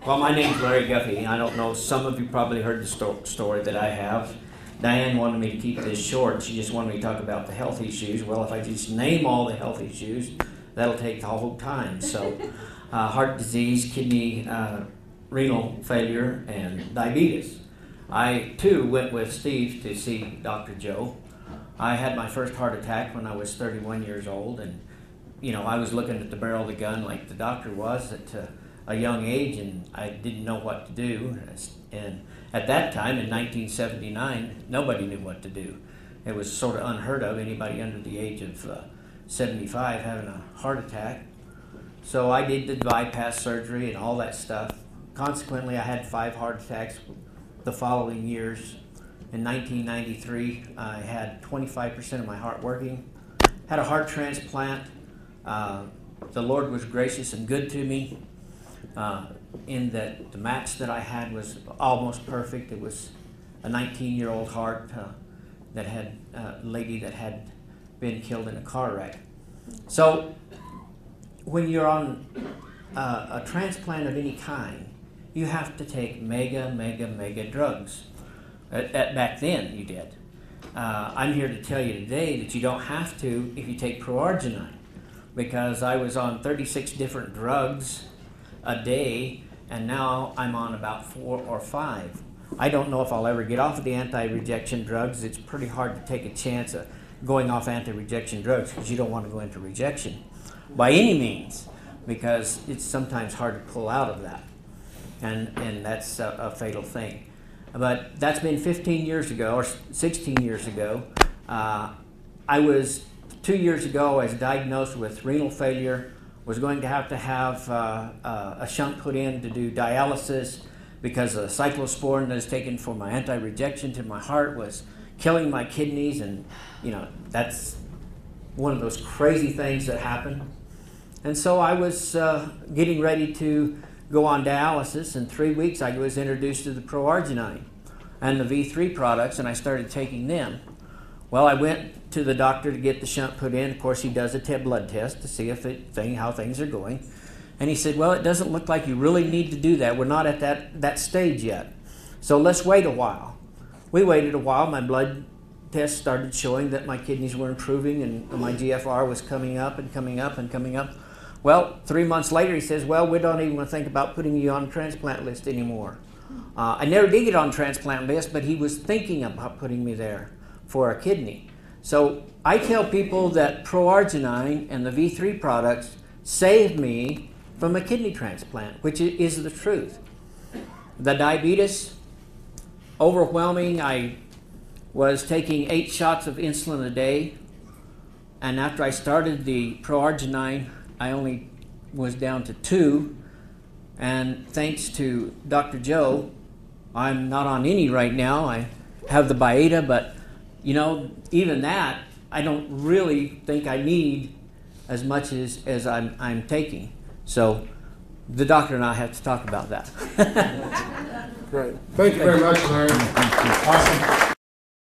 Well, my name's Larry Guffey. I don't know, some of you probably heard the story that I have. Diane wanted me to keep this short. She just wanted me to talk about the health issues. Well, if I just name all the health issues, that'll take the whole time. So, heart disease, kidney, renal failure, and diabetes. I, too, went with Steve to see Dr. Joe. I had my first heart attack when I was 31 years old, and, you know, I was looking at the barrel of the gun like the doctor was at a young age, and I didn't know what to do. And at that time, in 1979, nobody knew what to do. It was sort of unheard of, anybody under the age of 75 having a heart attack. So I did the bypass surgery and all that stuff. Consequently, I had 5 heart attacks the following years. In 1993, I had 25% of my heart working. Had a heart transplant. The Lord was gracious and good to me in that the match that I had was almost perfect. It was a 19-year-old heart that had a lady that had been killed in a car wreck. So when you're on a transplant of any kind, you have to take mega drugs. Back then, you did. I'm here to tell you today that you don't have to if you take Proargi, because I was on 36 different drugs a day, and now I'm on about 4 or 5. I don't know if I'll ever get off of the anti-rejection drugs. It's pretty hard to take a chance of going off anti-rejection drugs because you don't want to go into rejection by any means, because it's sometimes hard to pull out of that. And that's a fatal thing. But that's been 15 years ago, or 16 years ago. I was, 2 years ago, I was diagnosed with renal failure, was going to have a shunt put in to do dialysis because the cyclosporin that is taken for my anti-rejection to my heart was killing my kidneys, and you know, that's one of those crazy things that happen. And so I was getting ready to go on dialysis. In 3 weeks, I was introduced to the Proargi and the V3 products, and I started taking them. Well, I went to the doctor to get the shunt put in. Of course, he does a blood test to see if how things are going. And he said, well, it doesn't look like you really need to do that. We're not at that stage yet. So let's wait a while. We waited a while. My blood test started showing that my kidneys were improving and my GFR was coming up and coming up and coming up. Well, 3 months later, he says, well, we don't even want to think about putting you on the transplant list anymore. I never did get on the transplant list, but he was thinking about putting me there for a kidney. So I tell people that Proargi and the V3 products saved me from a kidney transplant, which is the truth. The diabetes, overwhelming. I was taking 8 shots of insulin a day, and after I started the Proargi, I only was down to 2, and thanks to Dr. Joe, I'm not on any right now. I have the Bieta, but you know, even that, I don't really think I need as much as I'm taking. So the doctor and I have to talk about that. Great. Thank you very much, Larry. Awesome.